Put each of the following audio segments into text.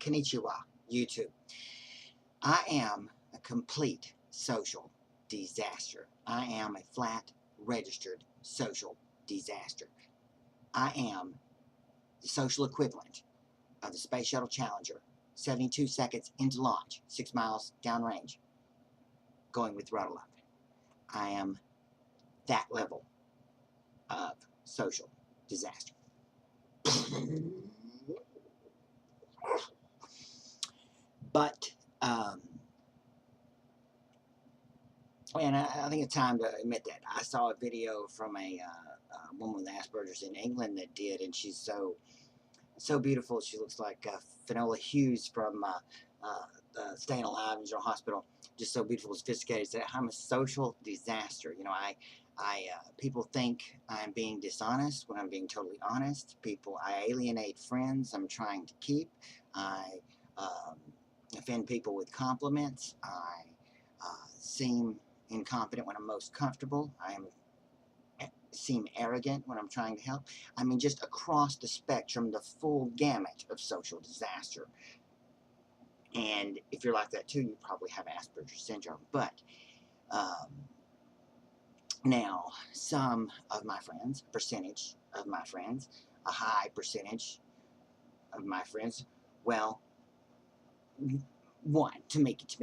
Konnichiwa, YouTube. I am a complete social disaster. I am a flat registered social disaster. I am the social equivalent of the Space Shuttle Challenger, 72 seconds into launch, 6 miles downrange, going with throttle up. I am that level of social disaster. But, and I think it's time to admit that. I saw a video from a woman with Asperger's in England that did, and she's so beautiful. She looks like Finola Hughes from Staying Alive in General Hospital. Just so beautiful, sophisticated. Said, I'm a social disaster. You know, people think I'm being dishonest when I'm being totally honest. I alienate friends I'm trying to keep. I offend people with compliments. I seem incompetent when I'm most comfortable. Seem arrogant when I'm trying to help. I mean, just across the spectrum, the full gamut of social disaster. And if you're like that too, you probably have Asperger's syndrome. But now, some of my friends, a percentage of my friends, a high percentage of my friends, well, one, to make it,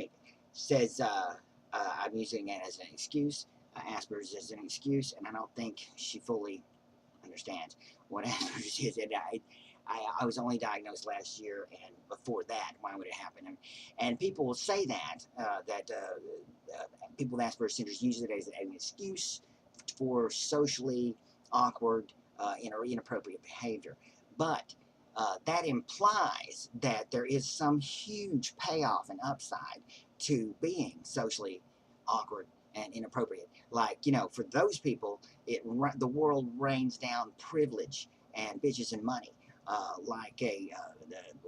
says I'm using it as an excuse. Asperger's as an excuse, and I don't think she fully understands what Asperger's is. And I was only diagnosed last year, and before that, why would it happen? And people will say that people with Asperger's syndrome use it as an excuse for socially awkward, inappropriate behavior. But that implies that there is some huge payoff and upside to being socially awkward and inappropriate. Like, for those people, the world rains down privilege and bitches and money.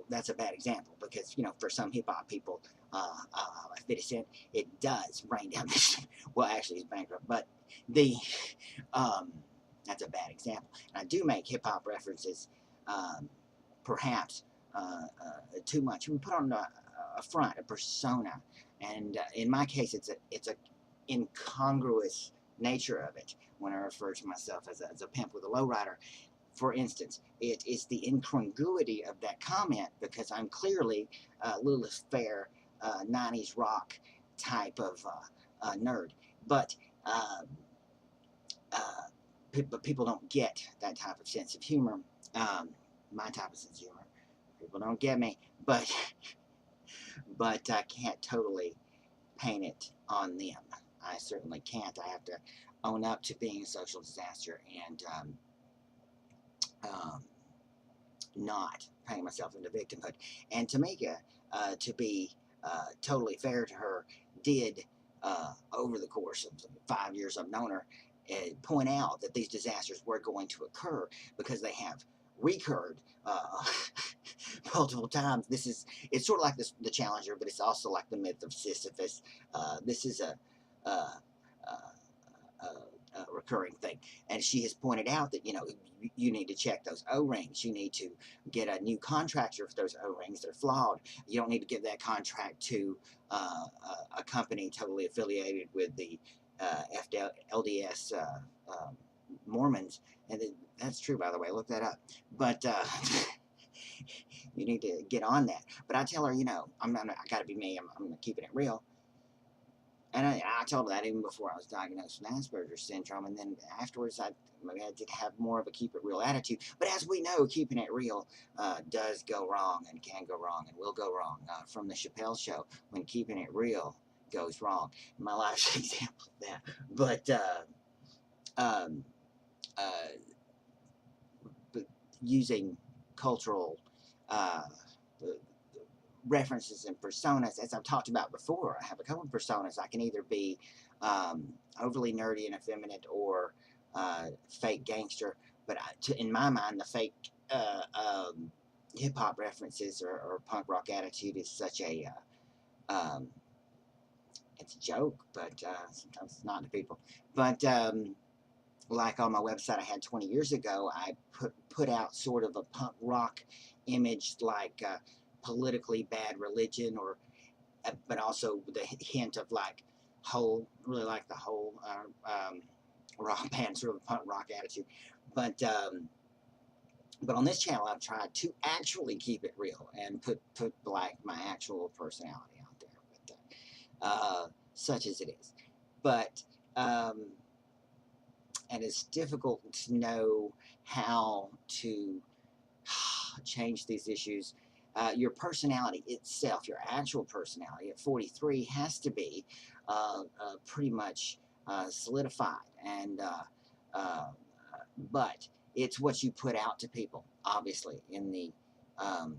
That's a bad example because, for some hip hop people, like 50 Cent, it does rain down. Well, actually, he's bankrupt, but that's a bad example. And I do make hip hop references, perhaps too much. We put on a front, a persona, and in my case, it's a incongruous nature of it when I refer to myself as a pimp with a lowrider. For instance, it is the incongruity of that comment because I'm clearly a Lilith Fair 90s rock type of nerd. But people don't get that type of sense of humor. My type of sense of humor. People don't get me, but I can't totally paint it on them. I certainly can't. I have to own up to being a social disaster and not painting myself into victimhood. And to be totally fair to her, did over the course of 5 years I've known her, point out that these disasters were going to occur because they have recurred multiple times. It's sort of like the Challenger, but it's also like the myth of Sisyphus. This is a recurring thing, and she has pointed out that you need to check those O-rings. You need to get a new contractor for those O-rings. They're flawed. You don't need to give that contract to a company totally affiliated with the LDS Mormons, and that's true, by the way. Look that up. But you need to get on that. But I tell her, I got to be me. I'm keeping it real. And I told her that even before I was diagnosed with Asperger's syndrome. And then afterwards, maybe I did have more of a keep it real attitude. But as we know, keeping it real does go wrong and can go wrong and will go wrong. From the Chappelle Show, when keeping it real goes wrong. My life's an example of that. But using cultural references and personas, as I've talked about before, I have a couple of personas. I can either be overly nerdy and effeminate or fake gangster, but in my mind, the fake hip-hop references or punk rock attitude is such a it's a joke, but sometimes it's not to people. But like on my website I had 20 years ago, I put out sort of a punk rock image, like politically bad religion, or but also the hint of like whole, really like the whole rock band sort of punk rock attitude. But on this channel, I've tried to actually keep it real and put like my actual personality out there, such as it is. But and it's difficult to know how to change these issues. Your personality itself, your actual personality at 43, has to be pretty much solidified. And but it's what you put out to people, obviously, in the um,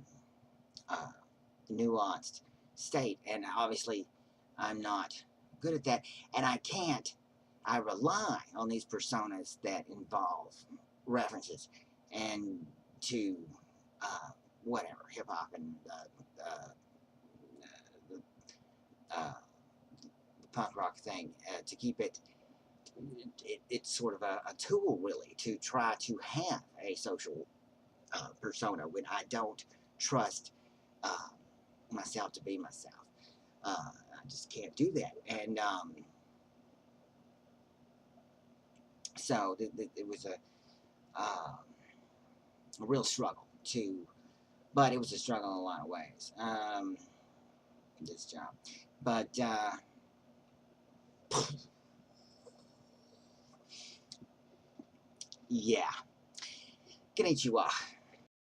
uh, nuanced state. And obviously, I'm not good at that, and I can't. I rely on these personas that involve references and to uh, whatever hip hop and the, the punk rock thing to keep it's sort of a tool really to try to have a social persona when I don't trust uh, myself to be myself. I just can't do that, and so it was a real struggle to, but it was a struggle in a lot of ways. This job, but yeah, konnichiwa.